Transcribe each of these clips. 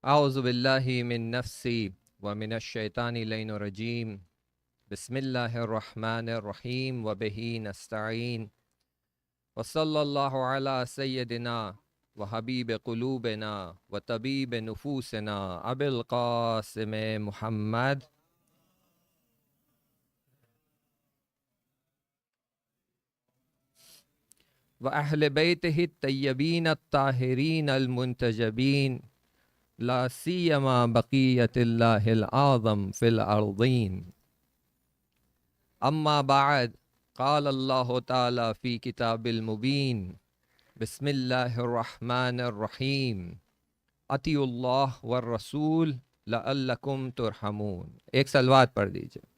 اعوذ باللہ من نفسی ومن الشیطان اللعین الرجیم بسم اللہ الرحمن الرحیم وبہ نستعین وصلی اللہ علی سیدنا وحبیب قلوبنا وطبیب نفوسنا ابی القاسم محمد وأہل بیتہ الطیبین الطاہرین المنتجبین لا سیما بقیت اللہ العظم فی الارضین اما بعد قال اللہ تعالی فی کتاب المبین بسم اللہ الرحمن الرحیم اطیعوا اللہ والرسول لعلکم ترحمون۔ ایک صلوات پڑھ دیجئے۔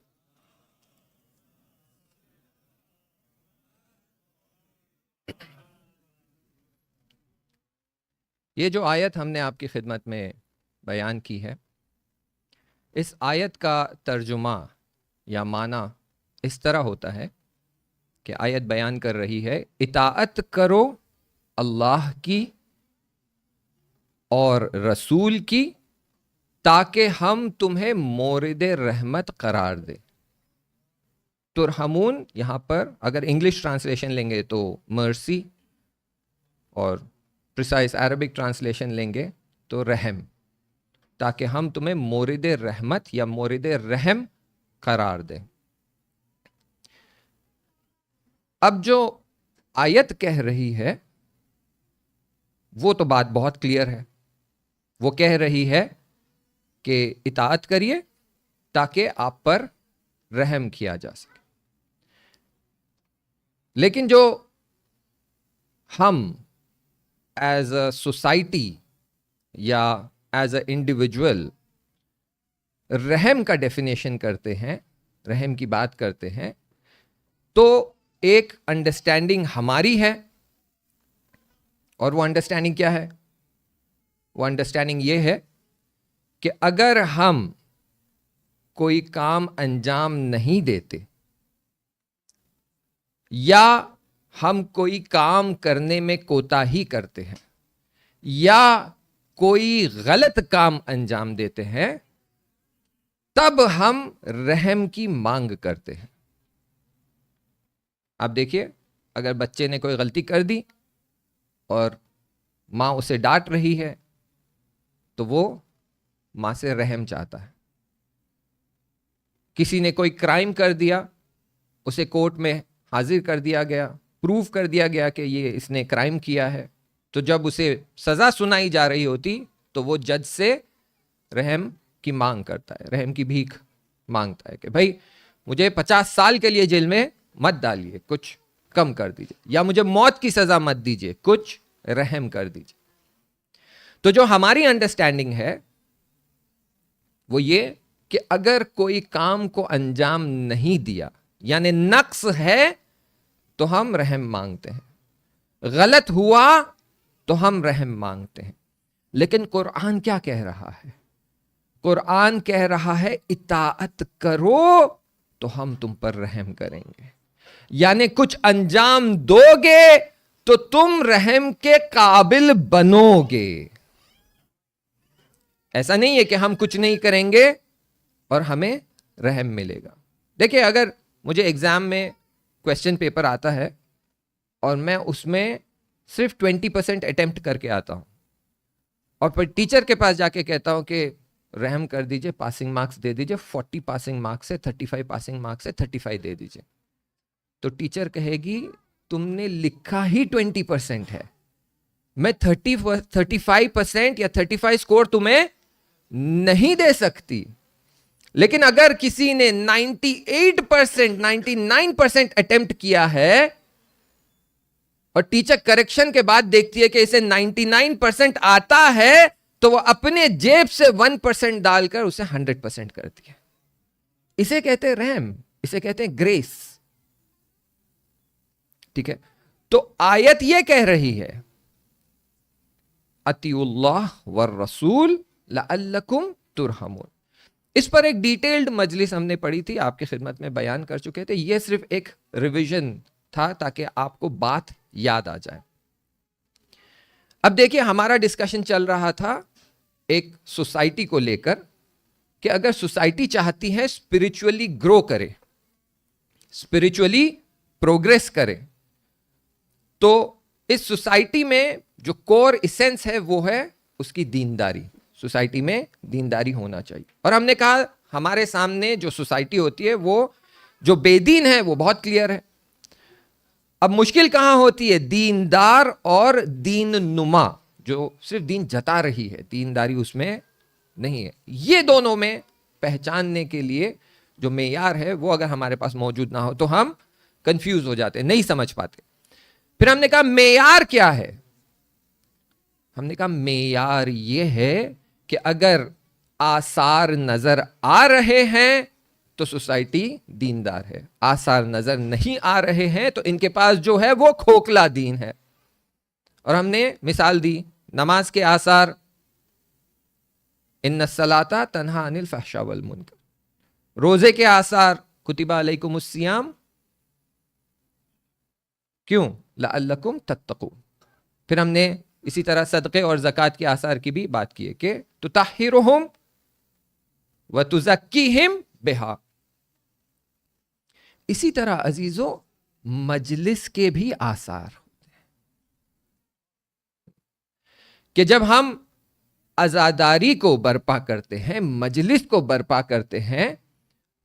یہ جو آیت ہم نے آپ کی خدمت میں بیان کی ہے، اس آیت کا ترجمہ یا معنی اس طرح ہوتا ہے کہ آیت بیان کر رہی ہے اطاعت کرو اللہ کی اور رسول کی تاکہ ہم تمہیں مورد رحمت قرار دیں۔ ترحمون یہاں پر اگر انگلش ٹرانسلیشن لیں گے تو مرسی، اور پریسائز عربک ٹرانسلیشن لیں گے تو رحم، تاکہ ہم تمہیں مورد رحمت یا مورد رحم قرار دیں۔ اب جو آیت کہہ رہی ہے وہ تو بات بہت کلیئر ہے، وہ کہہ رہی ہے کہ اطاعت کریے تاکہ آپ پر رحم کیا جا سکے۔ لیکن جو ہم ایز اے سوسائٹی یا ایز اے انڈیویجول رحم کا ڈیفینیشن کرتے ہیں، رحم کی بات کرتے ہیں، تو ایک انڈرسٹینڈنگ ہماری ہے، اور وہ انڈرسٹینڈنگ کیا ہے؟ وہ انڈرسٹینڈنگ یہ ہے کہ اگر ہم کوئی کام انجام نہیں دیتے یا ہم کوئی کام کرنے میں کوتاہی کرتے ہیں یا کوئی غلط کام انجام دیتے ہیں، تب ہم رحم کی مانگ کرتے ہیں۔ آپ دیکھیے، اگر بچے نے کوئی غلطی کر دی اور ماں اسے ڈانٹ رہی ہے تو وہ ماں سے رحم چاہتا ہے۔ کسی نے کوئی کرائم کر دیا، اسے کورٹ میں حاضر کر دیا گیا، پروف کر دیا گیا کہ یہ اس نے کرائم کیا ہے، تو جب اسے سزا سنائی جا رہی ہوتی تو وہ جج سے رحم کی مانگ کرتا ہے، رحم کی بھیک مانگتا ہے کہ بھائی مجھے 50 سال کے لیے جیل میں مت ڈالیے، کچھ کم کر دیجئے، یا مجھے موت کی سزا مت دیجئے، کچھ رحم کر دیجئے۔ تو جو ہماری انڈرسٹینڈنگ ہے وہ یہ کہ اگر کوئی کام کو انجام نہیں دیا یعنی نقص ہے تو ہم رحم مانگتے ہیں، غلط ہوا تو ہم رحم مانگتے ہیں۔ لیکن قرآن کیا کہہ رہا ہے؟ قرآن کہہ رہا ہے اطاعت کرو تو ہم تم پر رحم کریں گے، یعنی کچھ انجام دو گے تو تم رحم کے قابل بنو گے۔ ایسا نہیں ہے کہ ہم کچھ نہیں کریں گے اور ہمیں رحم ملے گا۔ دیکھیں، اگر مجھے ایگزام میں کویسچن پیپر آتا ہے اور میں اس میں صرف 20% اٹیمپٹ کر کے آتا ہوں، اور پھر ٹیچر کے پاس جا کے کہتا ہوں کہ رحم کر دیجئے، پاسنگ مارکس دے دیجئے، 40 پاسنگ مارکس سے 35 پاسنگ مارکس سے 35 دے دیجئے، تو ٹیچر کہے گی تم نے لکھا ہی 20% ہے، میں 35% یا 35 سکور تمہیں نہیں دے سکتی۔ لیکن اگر کسی نے 98%، 99% اٹیمپٹ کیا ہے اور ٹیچر کریکشن کے بعد دیکھتی ہے کہ اسے 99% آتا ہے تو وہ اپنے جیب سے 1% ڈال کر اسے 100% کرتی ہے۔ اسے کہتے ہیں رحم، اسے کہتے ہیں گریس۔ ٹھیک ہے، تو آیت یہ کہہ رہی ہے اطیعوا اللہ والرسول لعلکم ترحمون۔ اس پر ایک ڈیٹیلڈ مجلس ہم نے پڑھی تھی، آپ کی خدمت میں بیان کر چکے تھے، یہ صرف ایک ریویژن تھا تاکہ آپ کو بات یاد آ جائے۔ اب دیکھیے، ہمارا ڈسکشن چل رہا تھا ایک سوسائٹی کو لے کر کہ اگر سوسائٹی چاہتی ہے اسپرچولی گرو کرے, اسپرچولی پروگریس کرے, تو اس سوسائٹی میں جو کور ایسنس ہے وہ ہے اس کی دینداری. سوسائٹی میں دینداری ہونا چاہیے. اور ہم نے کہا ہمارے سامنے جو سوسائٹی ہوتی ہے وہ جو بے دین ہے وہ بہت کلیئر ہے. اب مشکل کہاں ہوتی ہے؟ دیندار اور دین نما, جو صرف دین جتا رہی ہے, دینداری اس میں نہیں ہے. یہ دونوں میں پہچاننے کے لیے جو معیار ہے وہ اگر ہمارے پاس موجود نہ ہو تو ہم کنفیوز ہو جاتے, نہیں سمجھ پاتے. پھر ہم نے کہا معیار کیا ہے؟ ہم نے کہا معیار یہ ہے کہ اگر آثار نظر آ رہے ہیں تو سوسائٹی دیندار ہے, آثار نظر نہیں آ رہے ہیں تو ان کے پاس جو ہے وہ کھوکھلا دین ہے. اور ہم نے مثال دی نماز کے آثار, ان الصلاۃ تنہا عن الفحشاء والمنکر. روزے کے آثار, کتب علیکم الصیام, کیوں؟ لعلکم تتقون. پھر ہم نے اسی طرح صدقے اور زکوٰۃ کے آثار کی بھی بات کی ہے کہ تطہرہم وتزکیہم بہا. اسی طرح عزیزو مجلس کے بھی آثار ہوتے ہیں کہ جب ہم عزاداری کو برپا کرتے ہیں, مجلس کو برپا کرتے ہیں,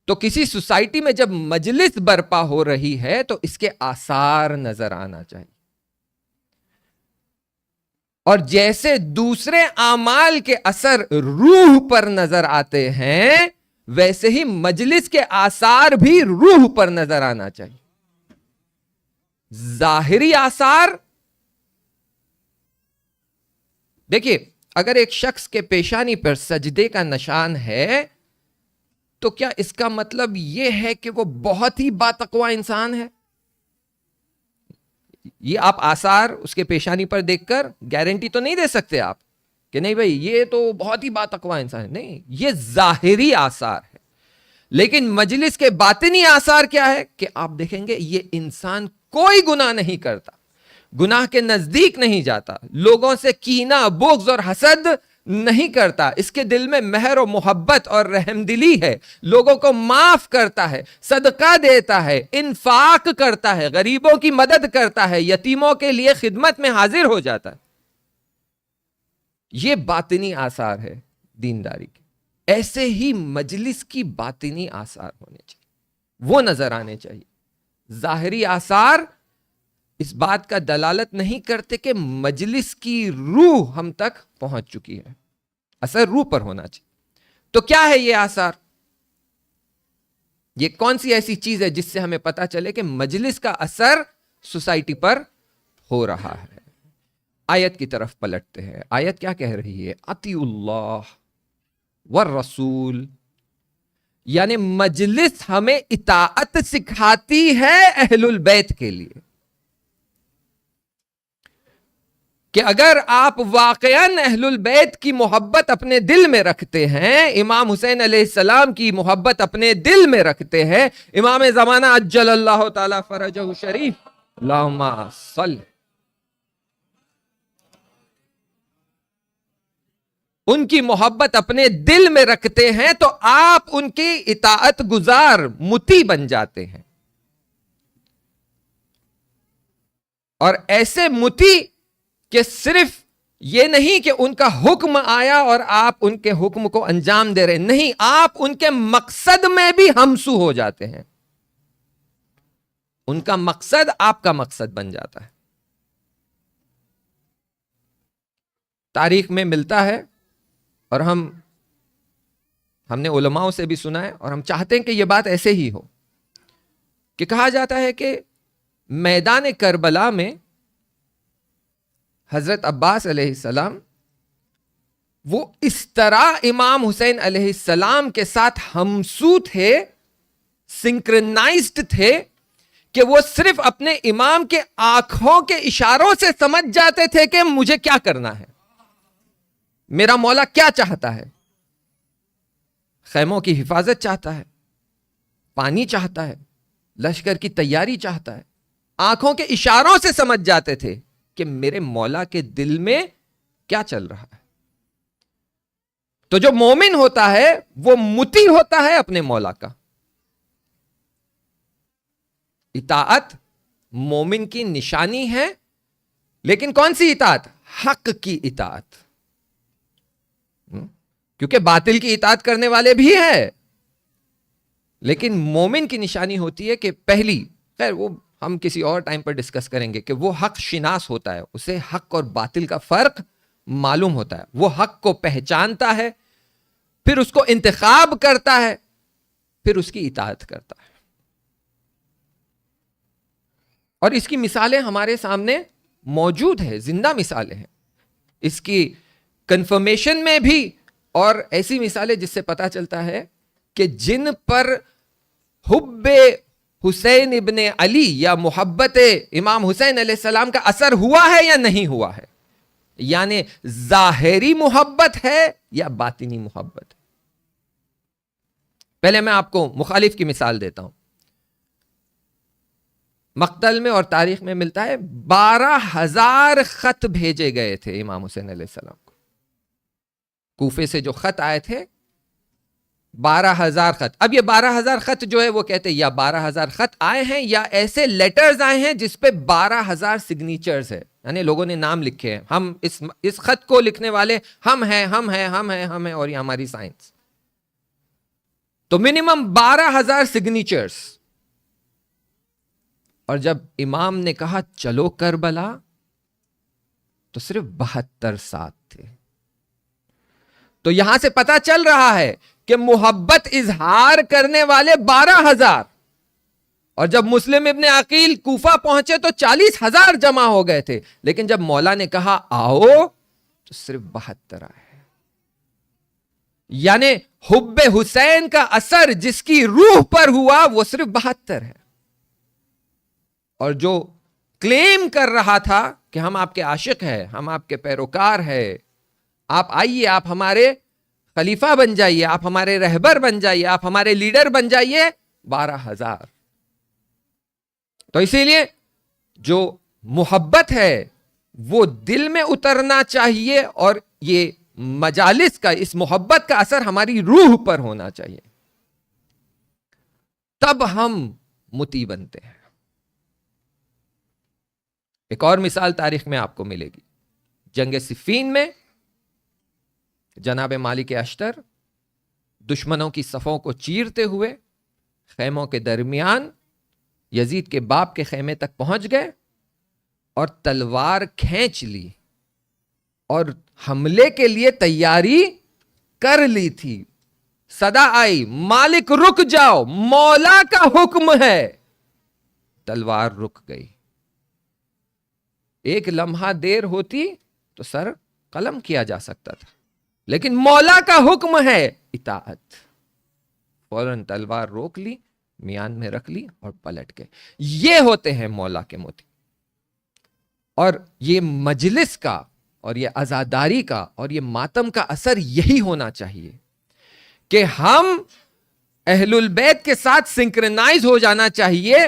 تو کسی سوسائٹی میں جب مجلس برپا ہو رہی ہے تو اس کے آثار نظر آنا چاہیے. اور جیسے دوسرے اعمال کے اثر روح پر نظر آتے ہیں ویسے ہی مجلس کے آثار بھی روح پر نظر آنا چاہیے. ظاہری آثار, دیکھیے اگر ایک شخص کے پیشانی پر سجدے کا نشان ہے تو کیا اس کا مطلب یہ ہے کہ وہ بہت ہی باتقوا انسان ہے؟ یہ آپ آثار اس کے پیشانی پر دیکھ کر گارنٹی تو نہیں دے سکتے آپ کہ نہیں بھائی یہ تو بہت ہی باتقوا انسان ہے. نہیں, یہ ظاہری آثار ہے. لیکن مجلس کے باطنی آثار کیا ہے کہ آپ دیکھیں گے یہ انسان کوئی گناہ نہیں کرتا, گناہ کے نزدیک نہیں جاتا, لوگوں سے کینہ, بغض اور حسد نہیں کرتا, اس کے دل میں مہر و محبت اور رحم دلی ہے, لوگوں کو معاف کرتا ہے, صدقہ دیتا ہے, انفاق کرتا ہے, غریبوں کی مدد کرتا ہے, یتیموں کے لیے خدمت میں حاضر ہو جاتا ہے. یہ باطنی آثار ہے دینداری کے. ایسے ہی مجلس کی باطنی آثار ہونے چاہیے, وہ نظر آنے چاہیے. ظاہری آثار اس بات کا دلالت نہیں کرتے کہ مجلس کی روح ہم تک پہنچ چکی ہے, اثر روح پر ہونا چاہیے. تو کیا ہے یہ آثار؟ یہ کون سی ایسی چیز ہے جس سے ہمیں پتا چلے کہ مجلس کا اثر سوسائٹی پر ہو رہا ہے؟ آیت کی طرف پلٹتے ہیں. آیت کیا کہہ رہی ہے؟ اطیعوا اللہ والرسول, یعنی مجلس ہمیں اطاعت سکھاتی ہے اہل البیت کے لیے کہ اگر آپ واقعاً اہل البیت کی محبت اپنے دل میں رکھتے ہیں, امام حسین علیہ السلام کی محبت اپنے دل میں رکھتے ہیں, امام زمانہ عجل اللہ تعالی فرجہ شریف اللہم صل, ان کی محبت اپنے دل میں رکھتے ہیں تو آپ ان کی اطاعت گزار مطیع بن جاتے ہیں. اور ایسے مطیع کہ صرف یہ نہیں کہ ان کا حکم آیا اور آپ ان کے حکم کو انجام دے رہے, نہیں, آپ ان کے مقصد میں بھی ہمسو ہو جاتے ہیں. ان کا مقصد آپ کا مقصد بن جاتا ہے. تاریخ میں ملتا ہے اور ہم نے علماء سے بھی سنا ہے اور ہم چاہتے ہیں کہ یہ بات ایسے ہی ہو کہ کہا جاتا ہے کہ میدان کربلا میں حضرت عباس علیہ السلام وہ اس طرح امام حسین علیہ السلام کے ساتھ ہمسو تھے, سنکرنائزڈ تھے کہ وہ صرف اپنے امام کے آنکھوں کے اشاروں سے سمجھ جاتے تھے کہ مجھے کیا کرنا ہے, میرا مولا کیا چاہتا ہے. خیموں کی حفاظت چاہتا ہے, پانی چاہتا ہے, لشکر کی تیاری چاہتا ہے. آنکھوں کے اشاروں سے سمجھ جاتے تھے کہ میرے مولا کے دل میں کیا چل رہا ہے. تو جو مومن ہوتا ہے وہ مطیع ہوتا ہے اپنے مولا کا. اطاعت مومن کی نشانی ہے، لیکن کون سی اطاعت؟ حق کی اطاعت. کیونکہ باطل کی اطاعت کرنے والے بھی ہیں، لیکن مومن کی نشانی ہوتی ہے کہ پہلی، خیر وہ ہم کسی اور ٹائم پر ڈسکس کریں گے، کہ وہ حق شناس ہوتا ہے، اسے حق اور باطل کا فرق معلوم ہوتا ہے، وہ حق کو پہچانتا ہے، پھر اس کو انتخاب کرتا ہے، پھر اس کی اطاعت کرتا ہے. اور اس کی مثالیں ہمارے سامنے موجود ہیں، زندہ مثالیں ہیں اس کی کنفرمیشن میں بھی، اور ایسی مثالیں جس سے پتا چلتا ہے کہ جن پر حب حسین ابن علی یا محبت امام حسین علیہ السلام کا اثر ہوا ہے یا نہیں ہوا ہے، یعنی ظاہری محبت ہے یا باطنی محبت ہے. پہلے میں آپ کو مخالف کی مثال دیتا ہوں. مقتل میں اور تاریخ میں ملتا ہے 12,000 خط بھیجے گئے تھے امام حسین علیہ السلام کو. کوفے سے جو خط آئے تھے 12,000 خط. اب یہ 12,000 خط جو ہے وہ کہتے ہیں یا 12,000 خط آئے ہیں یا ایسے لیٹرز آئے ہیں جس پہ 12,000 سگنیچرز ہے، یعنی لوگوں نے نام لکھے ہیں. ہم اس خط کو لکھنے والے ہم ہیں، ہم ہیں، ہم ہیں، ہم ہیں، اور یہ ہماری سائنس. تو منیمم 12,000 سگنیچرز. اور جب امام نے کہا چلو کربلا تو صرف 72 ساتھ تھے. تو یہاں سے پتا چل رہا ہے کہ محبت اظہار کرنے والے 12,000، اور جب مسلم ابن عقیل کوفہ پہنچے تو 40,000 جمع ہو گئے تھے، لیکن جب مولا نے کہا آؤ تو صرف 72 آئے. یعنی حب حسین کا اثر جس کی روح پر ہوا وہ صرف 72 ہے. اور جو کلیم کر رہا تھا کہ ہم آپ کے عاشق ہیں، ہم آپ کے پیروکار ہیں، آپ آئیے، آپ ہمارے خلیفہ بن جائیے، آپ ہمارے رہبر بن جائیے، آپ ہمارے لیڈر بن جائیے، 12,000. تو اسی لیے جو محبت ہے وہ دل میں اترنا چاہیے، اور یہ مجالس کا، اس محبت کا اثر ہماری روح پر ہونا چاہیے، تب ہم مطیع بنتے ہیں. ایک اور مثال تاریخ میں آپ کو ملے گی. جنگ صفین میں جناب مالک اشتر دشمنوں کی صفوں کو چیرتے ہوئے خیموں کے درمیان یزید کے باپ کے خیمے تک پہنچ گئے اور تلوار کھینچ لی اور حملے کے لیے تیاری کر لی تھی. صدا آئی مالک رک جاؤ، مولا کا حکم ہے. تلوار رک گئی. ایک لمحہ دیر ہوتی تو سر قلم کیا جا سکتا تھا، لیکن مولا کا حکم ہے، اطاعت. فوراً تلوار روک لی، میان میں رکھ لی اور پلٹ گئے. یہ ہوتے ہیں مولا کے مطیع. اور یہ مجلس کا اور یہ عزاداری کا اور یہ ماتم کا اثر یہی ہونا چاہیے کہ ہم اہل البیت کے ساتھ سنکرنائز ہو جانا چاہیے.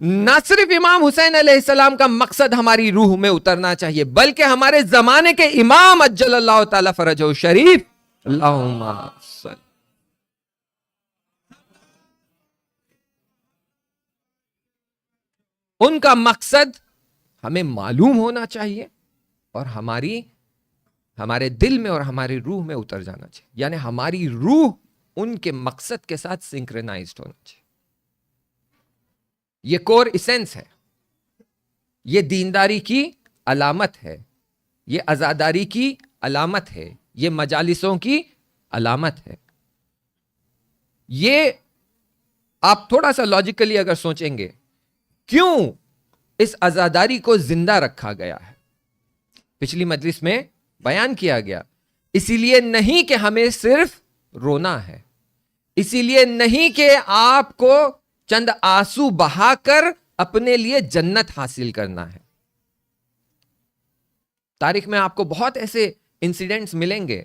نہ صرف امام حسین علیہ السلام کا مقصد ہماری روح میں اترنا چاہیے، بلکہ ہمارے زمانے کے امام اجل اللہ تعالی فرجہ الشریف، اللہم صل. ان کا مقصد ہمیں معلوم ہونا چاہیے اور ہمارے دل میں اور ہماری روح میں اتر جانا چاہیے. یعنی ہماری روح ان کے مقصد کے ساتھ سنکرنائزڈ ہونا چاہیے. یہ کور ایسنس ہے، یہ دینداری کی علامت ہے، یہ عزاداری کی علامت ہے، یہ مجالسوں کی علامت ہے. یہ آپ تھوڑا سا لاجیکلی اگر سوچیں گے کیوں اس عزاداری کو زندہ رکھا گیا ہے، پچھلی مجلس میں بیان کیا گیا. اسی لیے نہیں کہ ہمیں صرف رونا ہے، اسی لیے نہیں کہ آپ کو چند آنسو بہا کر اپنے لیے جنت حاصل کرنا ہے. تاریخ میں آپ کو بہت ایسے انسیڈنٹس ملیں گے،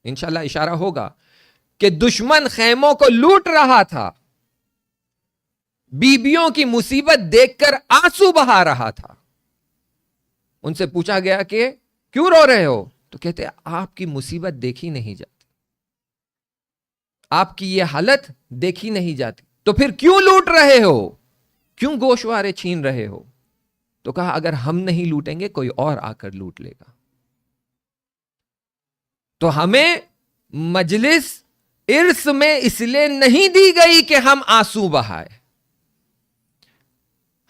انشاءاللہ اشارہ ہوگا کہ دشمن خیموں کو لوٹ رہا تھا، بیبیوں کی مصیبت دیکھ کر آنسو بہا رہا تھا. ان سے پوچھا گیا کہ کیوں رو رہے ہو؟ تو کہتے آپ کی مصیبت دیکھی نہیں جاتی. آپ کی یہ حالت دیکھی نہیں جاتی، تو پھر کیوں لوٹ رہے ہو، کیوں گوشوارے چھین رہے ہو؟ تو کہا اگر ہم نہیں لوٹیں گے کوئی اور آ کر لوٹ لے گا۔ تو ہمیں مجلس ارث میں اس لیے نہیں دی گئی کہ ہم آنسو بہائے،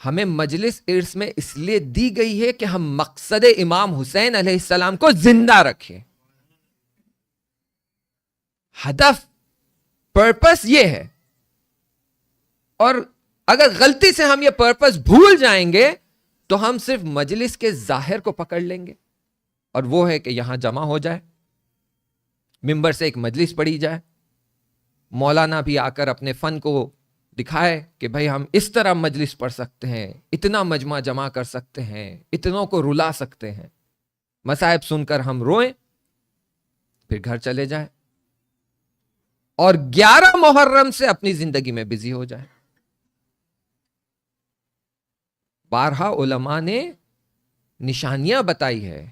ہمیں مجلس ارث میں اس لیے دی گئی ہے کہ ہم مقصد امام حسین علیہ السلام کو زندہ رکھیں۔ ہدف، پرپس یہ ہے، اور اگر غلطی سے ہم یہ پرپس بھول جائیں گے تو ہم صرف مجلس کے ظاہر کو پکڑ لیں گے، اور وہ ہے کہ یہاں جمع ہو جائے، ممبر سے ایک مجلس پڑھی جائے، مولانا بھی آ کر اپنے فن کو دکھائے کہ بھائی ہم اس طرح مجلس پڑھ سکتے ہیں، اتنا مجمع جمع کر سکتے ہیں، اتنوں کو رلا سکتے ہیں، مصائب سن کر ہم روئیں، پھر گھر چلے جائیں اور 11 محرم سے اپنی زندگی میں بزی ہو جائیں۔ بارہا علماء نے نشانیاں بتائی ہے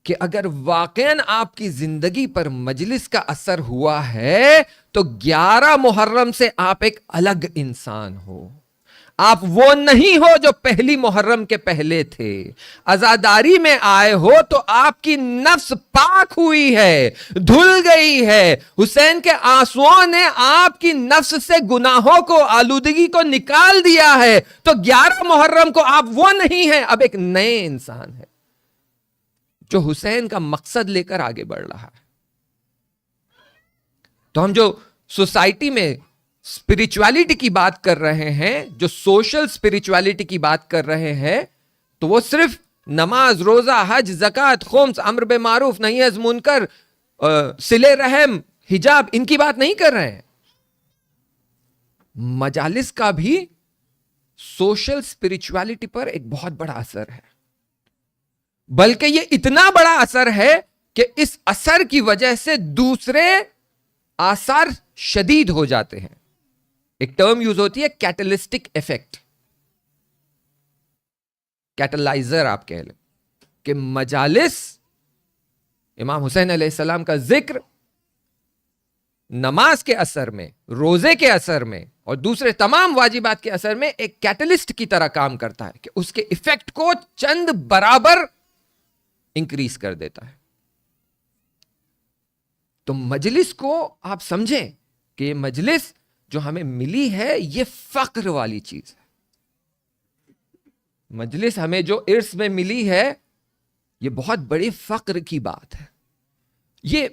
کہ اگر واقعاً آپ کی زندگی پر مجلس کا اثر ہوا ہے تو 11 محرم سے آپ ایک الگ انسان ہو، آپ وہ نہیں ہو جو پہلی محرم کے پہلے تھے۔ عزاداری میں آئے ہو تو آپ کی نفس پاک ہوئی ہے، دھل گئی ہے، حسین کے آنسوؤں نے آپ کی نفس سے گناہوں کو، آلودگی کو نکال دیا ہے، تو 11 محرم کو آپ وہ نہیں ہیں، اب ایک نئے انسان ہے جو حسین کا مقصد لے کر آگے بڑھ رہا ہے۔ تو ہم جو سوسائٹی میں اسپرچویلٹی کی بات کر رہے ہیں، جو سوشل اسپرچویلٹی کی بات کر رہے ہیں، تو وہ صرف نماز، روزہ، حج، زکوٰۃ، خمس، امر بالمعروف، نہی از منکر، صلہ رحم، حجاب، ان کی بات نہیں کر رہے ہیں۔ مجالس کا بھی سوشل اسپرچویلٹی پر ایک بہت بڑا اثر ہے، بلکہ یہ اتنا بڑا اثر ہے کہ اس اثر کی وجہ سے دوسرے آثار شدید ہو جاتے ہیں۔ ایک ٹرم یوز ہوتی ہے کیٹلسٹک ایفیکٹ، کیٹلائزر آپ کہہ لیں، کہ مجالس، امام حسین علیہ السلام کا ذکر نماز کے اثر میں، روزے کے اثر میں اور دوسرے تمام واجبات کے اثر میں ایک کیٹلسٹ کی طرح کام کرتا ہے کہ اس کے ایفیکٹ کو چند برابر انکریز کر دیتا ہے۔ تو مجلس کو آپ سمجھیں کہ یہ مجلس جو ہمیں ملی ہے یہ فخر والی چیز ہے۔ مجلس ہمیں جو ارث میں ملی ہے یہ بہت بڑی فخر کی بات ہے۔ یہ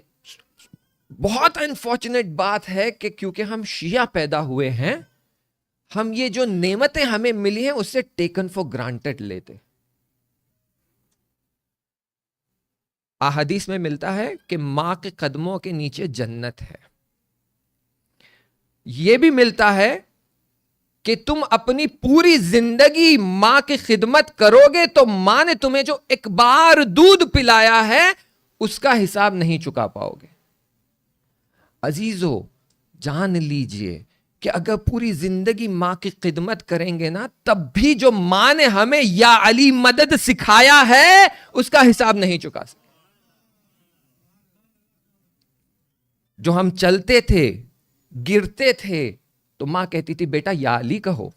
بہت انفارچونیٹ بات ہے کہ کیونکہ ہم شیعہ پیدا ہوئے ہیں، ہم یہ جو نعمتیں ہمیں ملی ہیں اسے ٹیکن فار گرانٹڈ لیتے۔ احادیث میں ملتا ہے کہ ماں کے قدموں کے نیچے جنت ہے۔ یہ بھی ملتا ہے کہ تم اپنی پوری زندگی ماں کی خدمت کرو گے تو ماں نے تمہیں جو ایک بار دودھ پلایا ہے اس کا حساب نہیں چکا پاؤ گے۔ عزیزو، جان لیجئے کہ اگر پوری زندگی ماں کی خدمت کریں گے نا، تب بھی جو ماں نے ہمیں یا علی مدد سکھایا ہے اس کا حساب نہیں چکا سکتے۔ جو ہم چلتے تھے، گرتے تھے، تو ماں کہتی تھی بیٹا یا علی کہو۔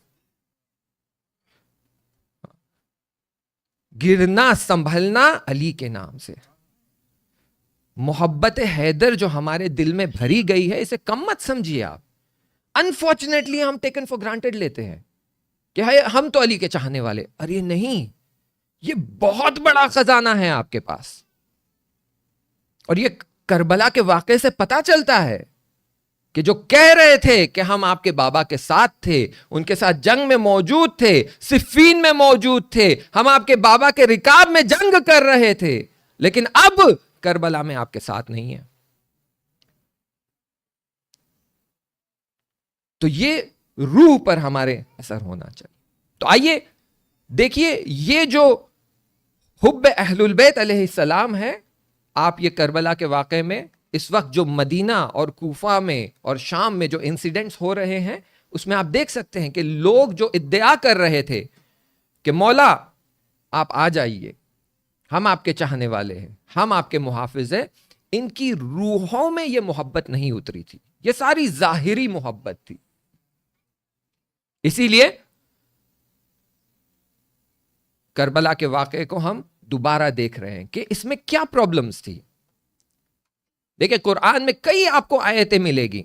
گرنا سنبھلنا علی کے نام سے۔ محبت حیدر جو ہمارے دل میں بھری گئی ہے اسے کم مت سمجھیے آپ۔ انفارچونیٹلی ہم ٹیکن فار گرانٹڈ لیتے ہیں کہ ہم تو علی کے چاہنے والے۔ ارے نہیں، یہ بہت بڑا خزانہ ہے آپ کے پاس، اور یہ کربلا کے واقعے سے پتا چلتا ہے کہ جو کہہ رہے تھے کہ ہم آپ کے بابا کے ساتھ تھے، ان کے ساتھ جنگ میں موجود تھے، صفین میں موجود تھے، ہم آپ کے بابا کے رکاب میں جنگ کر رہے تھے، لیکن اب کربلا میں آپ کے ساتھ نہیں ہے۔ تو یہ روح پر ہمارے اثر ہونا چاہیے۔ تو آئیے دیکھیے یہ جو حب اہل البیت علیہ السلام ہے، آپ یہ کربلا کے واقعے میں اس وقت جو مدینہ اور کوفہ میں اور شام میں جو انسیڈنٹس ہو رہے ہیں اس میں آپ دیکھ سکتے ہیں کہ لوگ جو ادعا کر رہے تھے کہ مولا آپ آ جائیے، ہم آپ کے چاہنے والے ہیں، ہم آپ کے محافظ ہیں، ان کی روحوں میں یہ محبت نہیں اتری تھی۔ یہ ساری ظاہری محبت تھی. اسی لیے کربلا کے واقعے کو ہم دوبارہ دیکھ رہے ہیں کہ اس میں کیا پرابلمز تھی. دیکھیں قرآن میں کئی آپ کو آیتیں ملے گی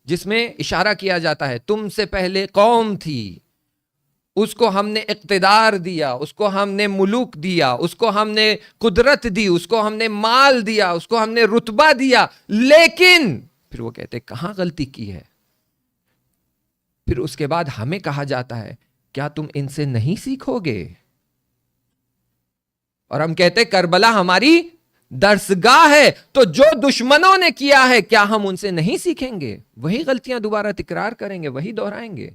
جس میں اشارہ کیا جاتا ہے تم سے پہلے قوم تھی, اس کو ہم نے اقتدار دیا, اس کو ہم نے ملوک دیا, اس کو ہم نے قدرت دی, اس کو ہم نے مال دیا, اس کو ہم نے رتبہ دیا, لیکن پھر وہ کہتے کہاں غلطی کی ہے. پھر اس کے بعد ہمیں کہا جاتا ہے کیا تم ان سے نہیں سیکھو گے. اور ہم کہتے کربلا ہماری درسگاہ ہے, تو جو دشمنوں نے کیا ہے کیا ہم ان سے نہیں سیکھیں گے, وہی غلطیاں دوبارہ تکرار کریں گے, وہی دہرائیں گے.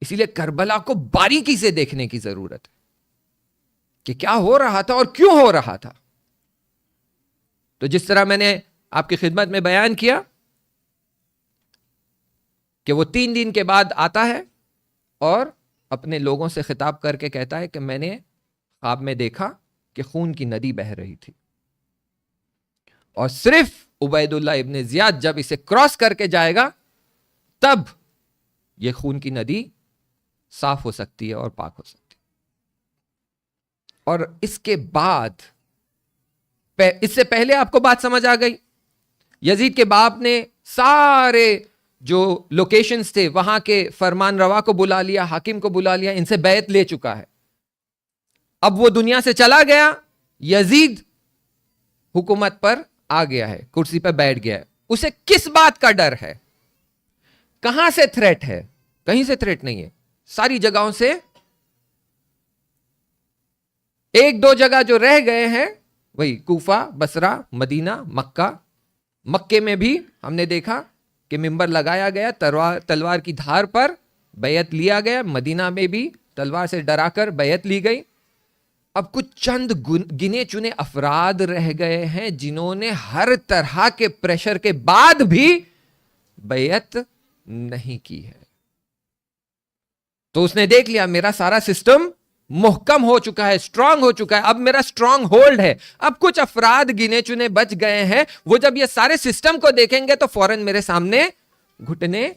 اسی لیے کربلا کو باریکی سے دیکھنے کی ضرورت ہے کہ کیا ہو رہا تھا اور کیوں ہو رہا تھا. تو جس طرح میں نے آپ کی خدمت میں بیان کیا کہ وہ 3 دن کے بعد آتا ہے اور اپنے لوگوں سے خطاب کر کے کہتا ہے کہ میں نے خواب میں دیکھا کہ خون کی ندی بہہ رہی تھی, اور صرف عبید اللہ ابن زیاد جب اسے کراس کر کے جائے گا تب یہ خون کی ندی صاف ہو سکتی ہے اور پاک ہو سکتی ہے. اور اس کے بعد, اس سے پہلے آپ کو بات سمجھ آ گئی, یزید کے باپ نے سارے جو لوکیشنز تھے وہاں کے فرمان روا کو بلا لیا, حاکم کو بلا لیا, ان سے بیعت لے چکا ہے. اب وہ دنیا سے چلا گیا, یزید حکومت پر آ گیا ہے, کرسی پہ بیٹھ گیا ہے. اسے کس بات کا ڈر ہے, کہاں سے تھریٹ ہے؟ کہیں سے تھریٹ نہیں ہے, ساری جگہوں سے. 1-2 جگہ جو رہ گئے ہیں وہی کوفہ, بصرہ, مدینہ, مکہ. مکے میں بھی ہم نے دیکھا کہ منبر لگایا گیا, تلوار کی دھار پر بیعت لیا گیا. مدینہ میں بھی تلوار سے ڈرا کر بیعت لی گئی. اب کچھ چند گنے چنے افراد رہ گئے ہیں جنہوں نے ہر طرح کے پریشر کے بعد بھی بیعت نہیں کی ہے. تو اس نے دیکھ لیا میرا سارا سسٹم محکم ہو چکا ہے, اسٹرانگ ہو چکا ہے, اب میرا اسٹرانگ ہولڈ ہے. اب کچھ افراد گنے چنے بچ گئے ہیں, وہ جب یہ سارے سسٹم کو دیکھیں گے تو فوراً میرے سامنے گھٹنے.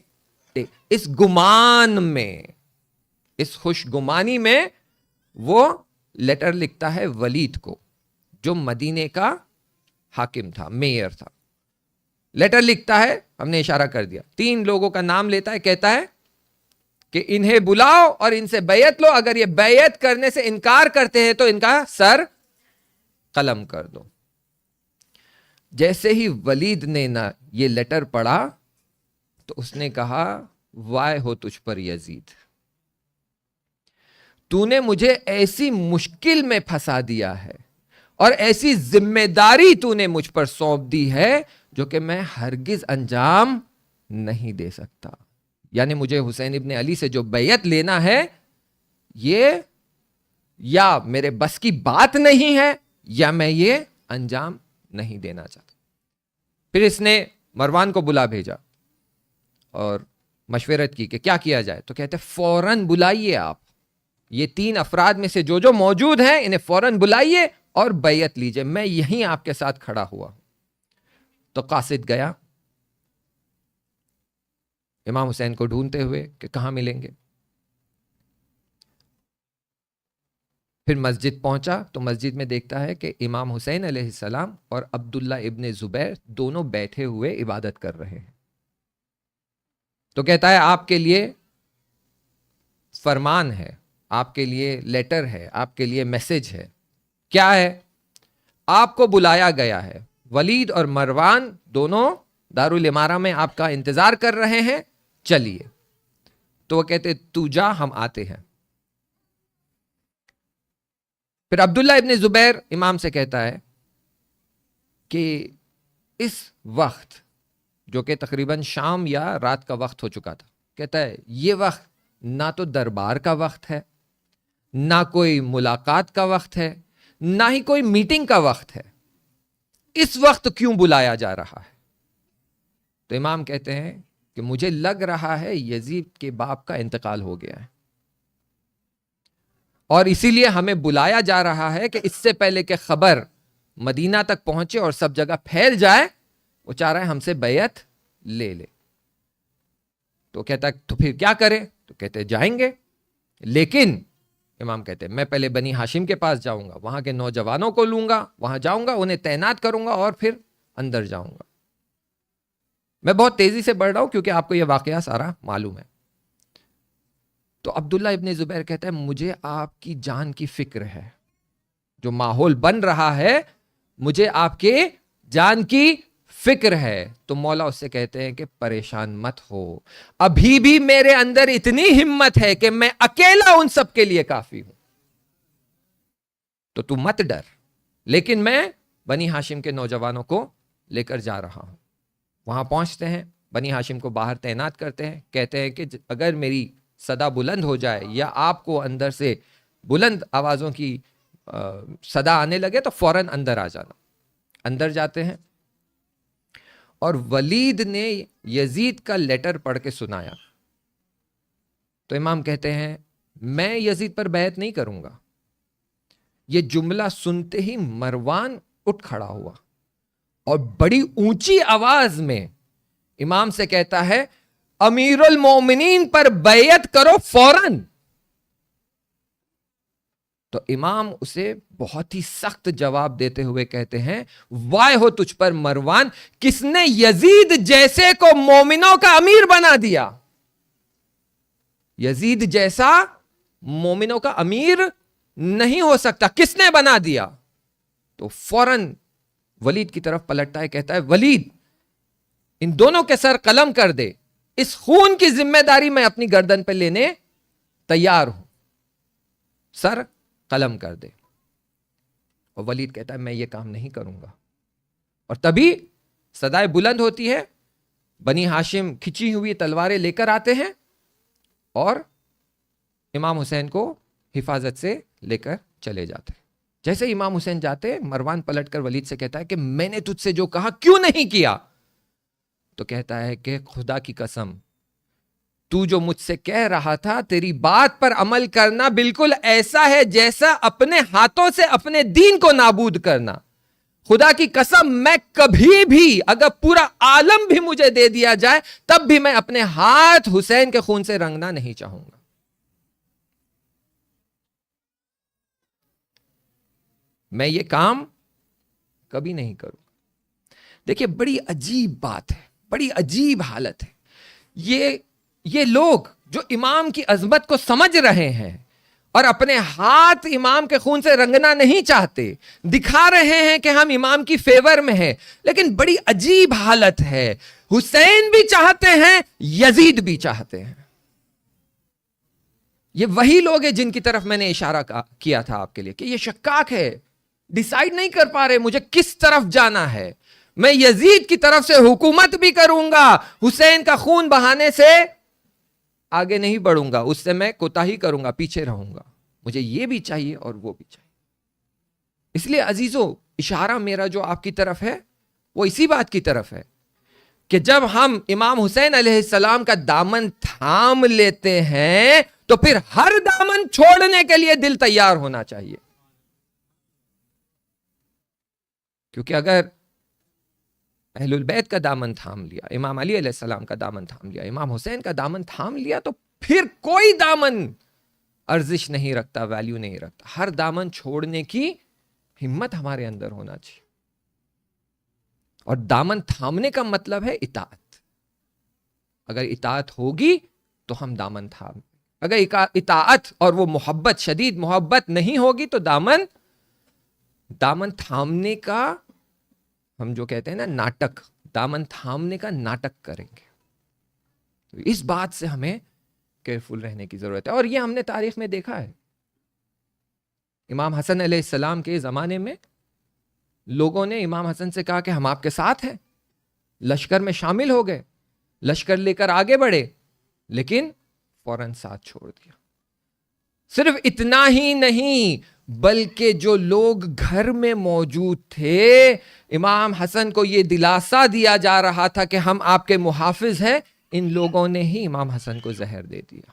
اس گمان میں, اس خوش گمانی میں وہ لیٹر لکھتا ہے ولید کو, جو مدینے کا حاکم تھا, میئر تھا. لیٹر لکھتا ہے, ہم نے اشارہ کر دیا, 3 لوگوں کا نام لیتا ہے, کہتا ہے کہ انہیں بلاؤ اور ان سے بیعت لو, اگر یہ بیعت کرنے سے انکار کرتے ہیں تو ان کا سر قلم کر دو. جیسے ہی ولید نے نہ یہ لیٹر پڑھا تو اس نے کہا وائے ہو تجھ پر یزید, تو نے مجھے ایسی مشکل میں پھنسا دیا ہے اور ایسی ذمہ داری تو نے مجھ پر سونپ دی ہے جو کہ میں ہرگز انجام نہیں دے سکتا. یعنی مجھے حسین ابن علی سے جو بیعت لینا ہے یہ یا میرے بس کی بات نہیں ہے یا میں یہ انجام نہیں دینا چاہتا. پھر اس نے مروان کو بلا بھیجا اور مشورت کی کہ کیا کیا جائے. تو کہتے فوراً بلائیے آپ یہ 3 افراد میں سے جو موجود ہیں, انہیں فوراً بلائیے اور بیعت لیجئے, میں یہیں آپ کے ساتھ کھڑا ہوا. تو قاصد گیا امام حسین کو ڈھونڈتے ہوئے کہ کہاں ملیں گے. پھر مسجد پہنچا تو مسجد میں دیکھتا ہے کہ امام حسین علیہ السلام اور عبداللہ ابن زبیر دونوں بیٹھے ہوئے عبادت کر رہے ہیں. تو کہتا ہے آپ کے لیے فرمان ہے, آپ کے لیے لیٹر ہے, آپ کے لیے میسج ہے. کیا ہے؟ آپ کو بلایا گیا ہے, ولید اور مروان دونوں دارالامارہ میں آپ کا انتظار کر رہے ہیں, چلیے. تو وہ کہتے تو جا, ہم آتے ہیں. پھر عبداللہ ابن زبیر امام سے کہتا ہے کہ اس وقت جو کہ تقریباً شام یا رات کا وقت ہو چکا تھا, کہتا ہے یہ وقت نہ تو دربار کا وقت ہے, نہ کوئی ملاقات کا وقت ہے, نہ ہی کوئی میٹنگ کا وقت ہے. اس وقت کیوں بلایا جا رہا ہے؟ تو امام کہتے ہیں کہ مجھے لگ رہا ہے یزید کے باپ کا انتقال ہو گیا ہے اور اسی لیے ہمیں بلایا جا رہا ہے کہ اس سے پہلے کہ خبر مدینہ تک پہنچے اور سب جگہ پھیل جائے, وہ چاہ رہا ہے ہم سے بیعت لے لے. تو کہتا ہے تو پھر کیا کرے؟ تو کہتے ہیں جائیں گے، لیکن امام کہتے ہیں میں پہلے بنی ہاشم کے پاس جاؤں گا، وہاں کے نوجوانوں کو لوں گا، وہاں جاؤں گا، انہیں تعینات کروں گا اور پھر اندر جاؤں گا. میں بہت تیزی سے بڑھ رہا ہوں کیونکہ آپ کو یہ واقعہ سارا معلوم ہے. تو عبداللہ ابن زبیر کہتا ہے مجھے آپ کی جان کی فکر ہے، جو ماحول بن رہا ہے مجھے آپ کے جان کی فکر ہے. تو مولا اس سے کہتے ہیں کہ پریشان مت ہو، ابھی بھی میرے اندر اتنی ہمت ہے کہ میں اکیلا ان سب کے لیے کافی ہوں، تو مت ڈر. لیکن میں بنی ہاشم کے نوجوانوں کو لے کر جا رہا ہوں. وہاں پہنچتے ہیں، بنی ہاشم کو باہر تعینات کرتے ہیں، کہتے ہیں کہ اگر میری صدا بلند ہو جائے یا آپ کو اندر سے بلند آوازوں کی صدا آنے لگے تو فوراً اندر آ جانا. اندر جاتے ہیں اور ولید نے یزید کا لیٹر پڑھ کے سنایا. تو امام کہتے ہیں میں یزید پر بیعت نہیں کروں گا. یہ جملہ سنتے ہی مروان اٹھ کھڑا ہوا اور بڑی اونچی آواز میں امام سے کہتا ہے امیر المومنین پر بیعت کرو فوراً. تو امام اسے بہت ہی سخت جواب دیتے ہوئے کہتے ہیں وائے ہو تجھ پر مروان، کس نے یزید جیسے کو مومنوں کا امیر بنا دیا؟ یزید جیسا مومنوں کا امیر نہیں ہو سکتا، کس نے بنا دیا؟ تو فوراً ولید کی طرف پلٹتا ہے، کہتا ہے ولید ان دونوں کے سر قلم کر دے، اس خون کی ذمہ داری میں اپنی گردن پہ لینے تیار ہوں، سر قلم کر دے. اور ولید کہتا ہے میں یہ کام نہیں کروں گا. اور تبھی صدائے بلند ہوتی ہے، بنی ہاشم کھچی ہوئی تلواریں لے کر آتے ہیں اور امام حسین کو حفاظت سے لے کر چلے جاتے ہیں. جیسے امام حسین جاتے مروان پلٹ کر ولید سے کہتا ہے کہ میں نے تجھ سے جو کہا کیوں نہیں کیا؟ تو کہتا ہے کہ خدا کی قسم تو جو مجھ سے کہہ رہا تھا تیری بات پر عمل کرنا بالکل ایسا ہے جیسا اپنے ہاتھوں سے اپنے دین کو نابود کرنا. خدا کی قسم میں کبھی بھی اگر پورا عالم بھی مجھے دے دیا جائے تب بھی میں اپنے ہاتھ حسین کے خون سے رنگنا نہیں چاہوں گا. میں یہ کام کبھی نہیں کروں. دیکھیے بڑی عجیب بات ہے، بڑی عجیب حالت ہے. یہ لوگ جو امام کی عظمت کو سمجھ رہے ہیں اور اپنے ہاتھ امام کے خون سے رنگنا نہیں چاہتے، دکھا رہے ہیں کہ ہم امام کی فیور میں ہیں، لیکن بڑی عجیب حالت ہے. حسین بھی چاہتے ہیں، یزید بھی چاہتے ہیں. یہ وہی لوگ ہیں جن کی طرف میں نے اشارہ کیا تھا آپ کے لیے کہ یہ شکاک ہے، ڈیسائیڈ نہیں کر پا رہے مجھے کس طرف جانا ہے. میں یزید کی طرف سے حکومت بھی کروں گا، حسین کا خون بہانے سے آگے نہیں بڑھوں گا، اس سے میں کوتاہی کروں گا، پیچھے رہوں گا. مجھے یہ بھی چاہیے اور وہ بھی چاہیے. اس لیے عزیزو اشارہ میرا جو آپ کی طرف ہے وہ اسی بات کی طرف ہے کہ جب ہم امام حسین علیہ السلام کا دامن تھام لیتے ہیں تو پھر ہر دامن چھوڑنے کے لیے دل تیار ہونا چاہیے. کیونکہ اگر اہل البیت کا دامن تھام لیا، امام علی علیہ السلام کا دامن تھام لیا، امام حسین کا دامن تھام لیا تو پھر کوئی دامن ارزش نہیں رکھتا، ویلیو نہیں رکھتا. ہر دامن چھوڑنے کی ہمت ہمارے اندر ہونا چاہیے. اور دامن تھامنے کا مطلب ہے اطاعت. اگر اطاعت ہوگی تو ہم دامن تھام، اگر اطاعت اور وہ محبت، شدید محبت نہیں ہوگی تو دامن تھامنے کا، ہم جو کہتے ہیں نا ناٹک، دامن تھامنے کا ناٹک کریں گے. تو اس بات سے ہمیں کیئرفل رہنے کی ضرورت ہے. اور یہ ہم نے تاریخ میں دیکھا ہے. امام حسن علیہ السلام کے زمانے میں لوگوں نے امام حسن سے کہا کہ ہم آپ کے ساتھ ہیں، لشکر میں شامل ہو گئے، لشکر لے کر آگے بڑھے، لیکن فوراً ساتھ چھوڑ دیا. صرف اتنا ہی نہیں بلکہ جو لوگ گھر میں موجود تھے، امام حسن کو یہ دلاسا دیا جا رہا تھا کہ ہم آپ کے محافظ ہیں، ان لوگوں نے ہی امام حسن کو زہر دے دیا.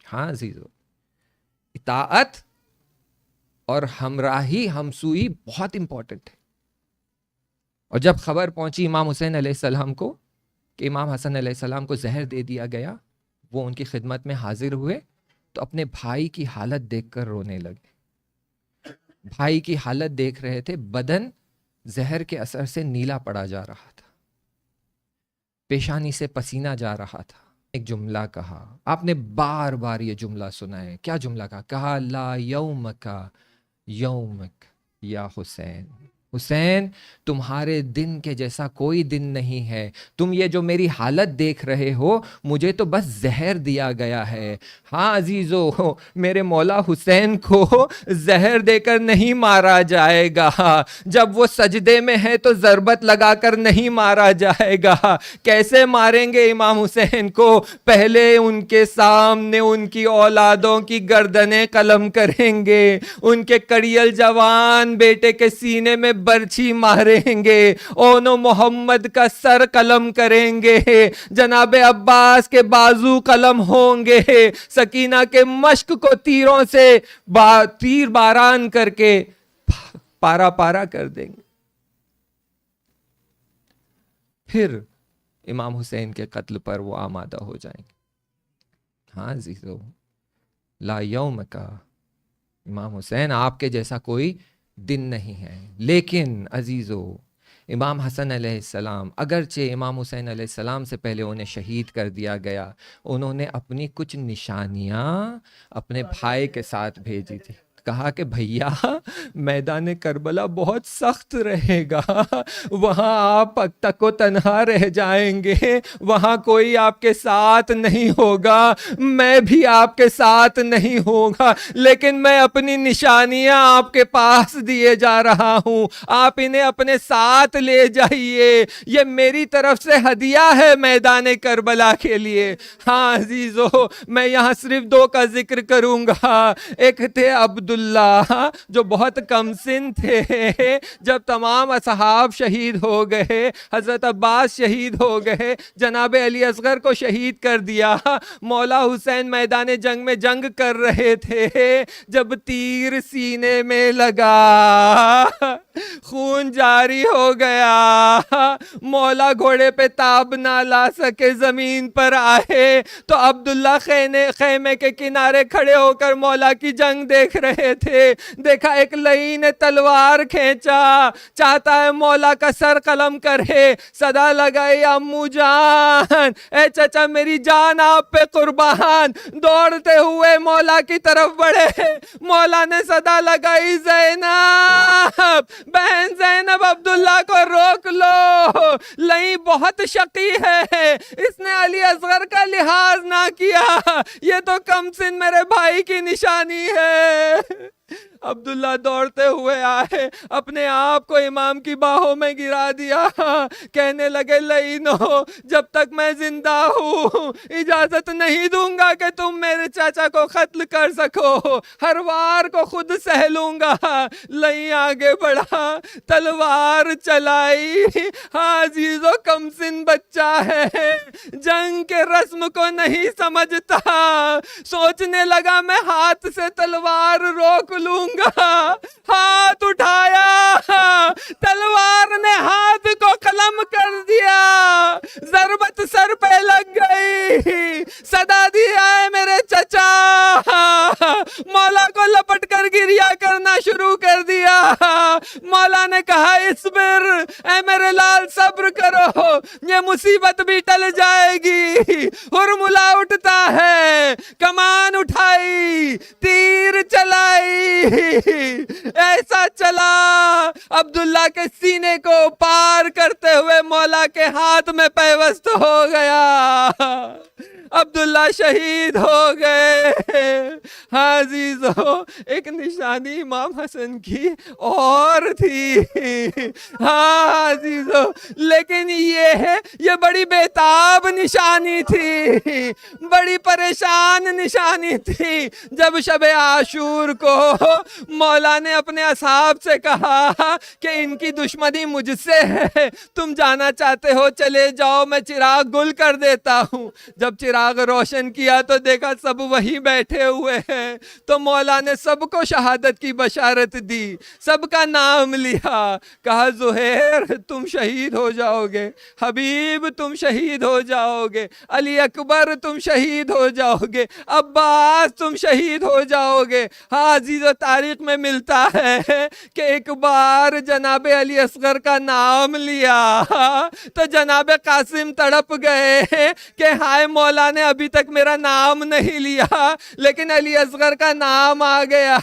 ہاں عزیزو، اطاعت اور ہمراہی، ہمسوئی بہت امپورٹنٹ ہے. اور جب خبر پہنچی امام حسین علیہ السلام کو کہ امام حسن علیہ السلام کو زہر دے دیا گیا. وہ ان کی خدمت میں حاضر ہوئے تو اپنے بھائی کی حالت دیکھ کر رونے لگے. بھائی کی حالت دیکھ رہے تھے, بدن زہر کے اثر سے نیلا پڑا جا رہا تھا, پیشانی سے پسینہ جا رہا تھا. ایک جملہ کہا, آپ نے بار بار یہ جملہ سنا ہے. کیا جملہ کہا؟ لا یومک یومک یا حسین. حسین, تمہارے دن کے جیسا کوئی دن نہیں ہے. تم یہ جو میری حالت دیکھ رہے ہو, مجھے تو بس زہر دیا گیا ہے. ہاں عزیزو, میرے مولا حسین کو زہر دے کر نہیں مارا جائے گا. جب وہ سجدے میں ہے تو ضربت لگا کر نہیں مارا جائے گا. کیسے ماریں گے امام حسین کو؟ پہلے ان کے سامنے ان کی اولادوں کی گردنیں قلم کریں گے, ان کے کڑیل جوان بیٹے کے سینے میں برچھی ماریں گے, اونو محمد کا سر قلم کریں گے, جناب عباس کے بازو قلم ہوں گے, سکینہ کے مشک کو تیروں سے تیر باران کر کے پارا پارا کر دیں گے. پھر امام حسین کے قتل پر وہ آمادہ ہو جائیں گے. ہاں عزیزو, لا یوم کا امام حسین, آپ کے جیسا کوئی دن نہیں ہے. لیکن عزیزو, امام حسن علیہ السلام, اگرچہ امام حسین علیہ السلام سے پہلے انہیں شہید کر دیا گیا, انہوں نے اپنی کچھ نشانیاں اپنے بھائی کے ساتھ بھیجی تھی. کہا کہ بھیا, میدان کربلا بہت سخت رہے گا, وہاں آپ تک و تنہا رہ جائیں گے, وہاں کوئی آپ کے ساتھ نہیں ہوگا, میں بھی آپ کے ساتھ نہیں ہوگا, لیکن میں اپنی نشانیاں آپ کے پاس دیے جا رہا ہوں, آپ انہیں اپنے ساتھ لے جائیے, یہ میری طرف سے ہدیہ ہے میدان کربلا کے لیے. ہاں عزیزو, میں یہاں صرف دو کا ذکر کروں گا. ایک تھے عبداللہ, جو بہت کم سن تھے. جب تمام اصحاب شہید ہو گئے, حضرت عباس شہید ہو گئے, جناب علی اصغر کو شہید کر دیا, مولا حسین میدان جنگ میں جنگ کر رہے تھے. جب تیر سینے میں لگا, خون جاری ہو گیا, مولا گھوڑے پہ تاب نہ لا سکے, زمین پر آئے تو عبداللہ خیمے کے کنارے کھڑے ہو کر مولا کی جنگ دیکھ رہے تھے. دیکھا ایک لئی نے تلوار کھینچا, چاہتا ہے مولا کا سر قلم کرے. صدا لگائی, امو جان, اے چچا میری جان آپ پہ قربان. دوڑتے ہوئے مولا کی طرف بڑھے. مولا نے صدا لگائی, زینب, بہن زینب, عبداللہ کو روک لو, لئی بہت شقی ہے, اس نے علی اصغر کا لحاظ نہ کیا, یہ تو کم سن میرے بھائی کی نشانی ہے. عبداللہ دوڑتے ہوئے آئے, اپنے آپ کو امام کی باہوں میں گرا دیا, کہنے لگے لئینو, جب تک میں زندہ ہوں اجازت نہیں دوں گا کہ تم میرے چاچا کو قتل کر سکو, ہر وار کو خود سہ لوں گا. لئی آگے بڑھا, تلوار چلائی. ہاں عزیزو, کم سن بچہ ہے, جنگ کے رسم کو نہیں سمجھتا, سوچنے لگا میں ہاتھ سے تلوار روک لوں گا. ہاتھ اٹھایا, تلوار نے ہاتھ کو قلم کر دیا, ضربت سر پہ لگ گئی. صدا دیا ہے میرے چچا, مولا کو لپٹ کر گریا کرنا شروع کر دیا. مولا نے کہا اصبر, اے میرے لال صبر کرو, یہ مصیبت بھی ٹل جائے گی. ہرملا اٹھتا ہے, کمان اٹھائی, تیر چلائی, ایسا چلا عبداللہ کے سینے کو پار کرتے ہوئے مولا کے ہاتھ میں پیوست ہو گیا. عبداللہ شہید ہو گئے. ہاں عزیزو, ایک نشانی امام حسن کی اور تھی. ہاں عزیزو, لیکن یہ بڑی بیتاب نشانی تھی, بڑی پریشان نشانی تھی. جب شب عاشور کو مولا نے اپنے اصحاب سے کہا کہ ان کی دشمنی مجھ سے ہے, تم جانا چاہتے ہو چلے جاؤ, میں چراغ گل کر دیتا ہوں. جب جب چراغ روشن کیا تو دیکھا سب وہیں بیٹھے ہوئے ہیں. تو مولا نے سب کو شہادت کی بشارت دی, سب کا نام لیا, کہا زہیر تم شہید ہو جاؤ گے, حبیب تم شہید ہو جاؤ گے, علی اکبر تم شہید ہو جاؤ گے, عباس تم شہید ہو جاؤ گے. ہاں عزیزو, تاریخ میں ملتا ہے کہ ایک بار جناب علی اصغر کا نام لیا تو جناب قاسم تڑپ گئے کہ ہائے مولا نے ابھی تک میرا نام نہیں لیا, لیکن علی اصغر کا نام آ گیا,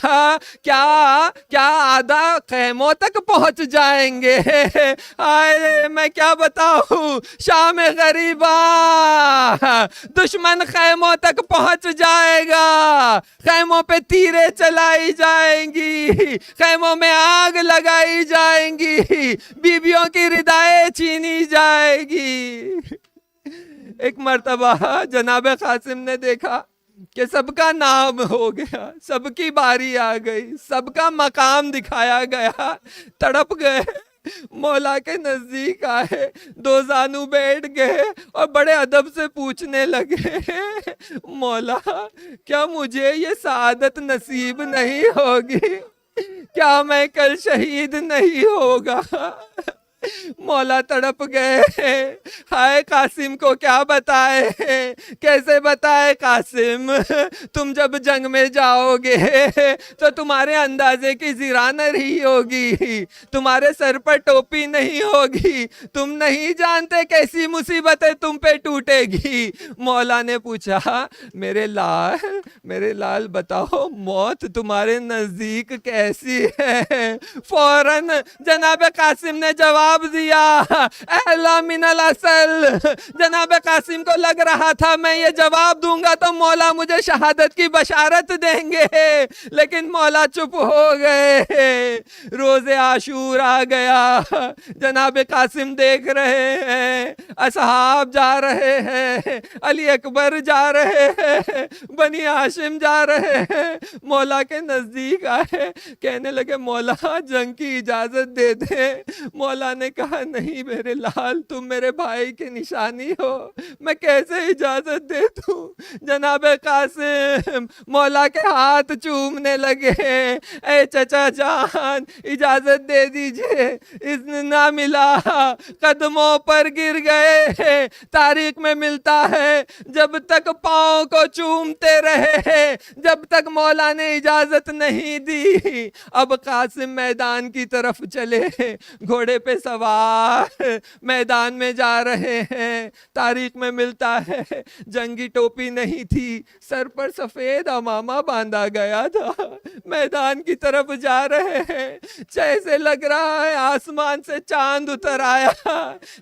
کیا آدھا خیموں تک پہنچ جائیں گے. آئے میں کیا بتاؤں, شام غریبا دشمن خیموں تک پہنچ جائے گا, خیموں پہ تیرے چلائی جائیں گی, خیموں میں آگ لگائی جائیں گی, بیویوں کی ردائیں چھینی جائے گی. ایک مرتبہ جناب قاسم نے دیکھا کہ سب کا نام ہو گیا, سب کی باری آ گئی, سب کا مقام دکھایا گیا, تڑپ گئے, مولا کے نزدیک آئے, دو زانو بیٹھ گئے اور بڑے ادب سے پوچھنے لگے, مولا کیا مجھے یہ سعادت نصیب نہیں ہوگی, کیا میں کل شہید نہیں ہوگا. مولا تڑپ گئے, ہائے قاسم کو کیا بتائے, کیسے بتائے قاسم, تم جب جنگ میں جاؤ گے تو تمہارے اندازے کی زرہ نہیں ہوگی, تمہارے سر پر ٹوپی نہیں ہوگی, تم نہیں جانتے کیسی مصیبتیں تم پہ ٹوٹے گی. مولا نے پوچھا میرے لال بتاؤ موت تمہارے نزدیک کیسی ہے. فوراً جناب قاسم نے جواب دیا, اہلا من الاصل. جناب قاسم کو لگ رہا تھا میں یہ جواب دوں گا تو مولا مجھے شہادت کی بشارت دیں گے, لیکن مولا چپ ہو گئے. روز عاشور آ گیا, جناب قاسم دیکھ رہے ہیں, اصحاب جا رہے ہیں, علی اکبر جا رہے ہیں, بنی ہاشم جا رہے ہیں, مولا کے نزدیک آئے, کہنے لگے مولا جنگ کی اجازت دے دیں. مولا نے کہا نہیں میرے لال, تم میرے بھائی کی نشانی ہو, میں کیسے اجازت دے دوں. جناب قاسم مولا کے ہاتھ چومنے لگے, اے چچا جان اجازت دے دیجئے. اذن نہ ملا, قدموں پر گر گئے. تاریخ میں ملتا ہے جب تک پاؤں کو چومتے رہے, جب تک مولا نے اجازت نہیں دی. اب قاسم میدان کی طرف چلے, گھوڑے پہ سوار میدان میں جا رہے ہیں. تاریخ میں ملتا ہے جنگی ٹوپی نہیں تھی, سر پر سفید امامہ باندھا گیا تھا, میدان کی طرف جا رہے ہیں. جیسے لگ رہا ہے آسمان سے چاند اتر آیا.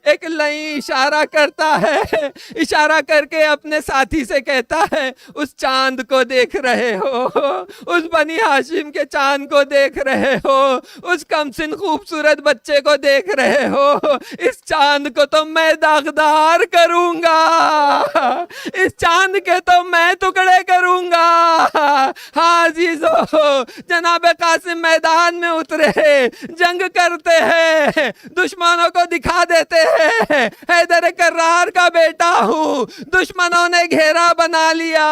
ایک لئی اشارہ کرتا ہے, اشارہ کر کے اپنے ساتھی سے کہتا ہے اس چاند کو دیکھ رہے ہو, اس بنی ہاشم کے چاند کو دیکھ رہے ہو, اس کمسن خوبصورت بچے کو دیکھ رہے ہو, اس چاند کو تو میں داغدار کروں گا, اس چاند کے تو میں ٹکڑے کروں گا. ہاں عزیزو, جناب قاسم میدان میں اترے, جنگ کرتے ہیں, دشمنوں کو دکھا دیتے ہیں حیدر کرار کا بیٹا ہوں. دشمنوں نے گھیرا بنا لیا,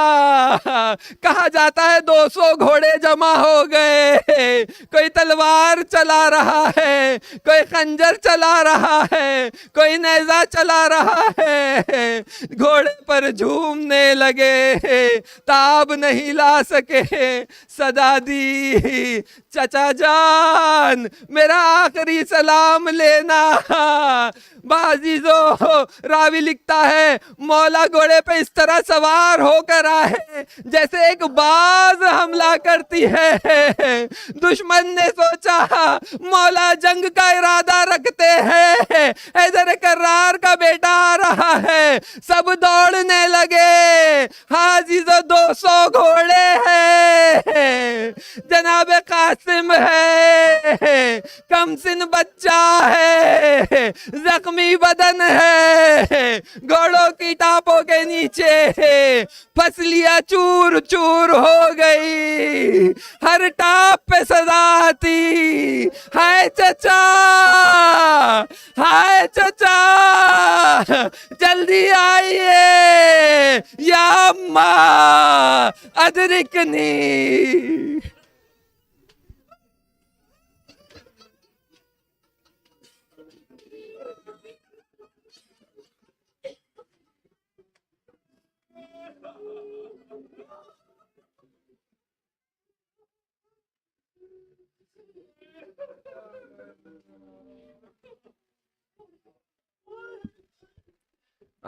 کہا جاتا ہے 200 گھوڑے جمع ہو گئے, کوئی تلوار چلا رہا ہے, کوئی خنجر چلا رہا ہے, کوئی نیزہ چلا رہا ہے. گھوڑے پر جھومنے لگے, تاب نہیں لا سکے. صدا دی چچا جان میرا آخری سلام لینا. عزیزو راوی لکھتا ہے مولا گھوڑے پہ اس طرح سوار ہو کر آئے جیسے ایک باز حملہ کرتی ہے. دشمن نے سوچا مولا جنگ کا ارادہ رکھتے ہیں, حیدر کرار کا بیٹا آ رہا ہے, سب دوڑنے لگے. ہاں عزیزو 200 گھوڑے ہیں, جناب قاسم ہے, کمسن بچہ ہے, زخمی بدن ہے, گھوڑوں کی ٹاپوں کے نیچے پسلیاں چور چور ہو گئی, ہر ٹاپ پہ سزا آتی. ہائے چچا, ہائے چچا جلدی آئیے، یا اماں ادرکنی.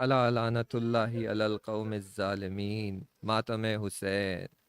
الا لعنت اللہ علی القوم الظالمین. ماتم حسین.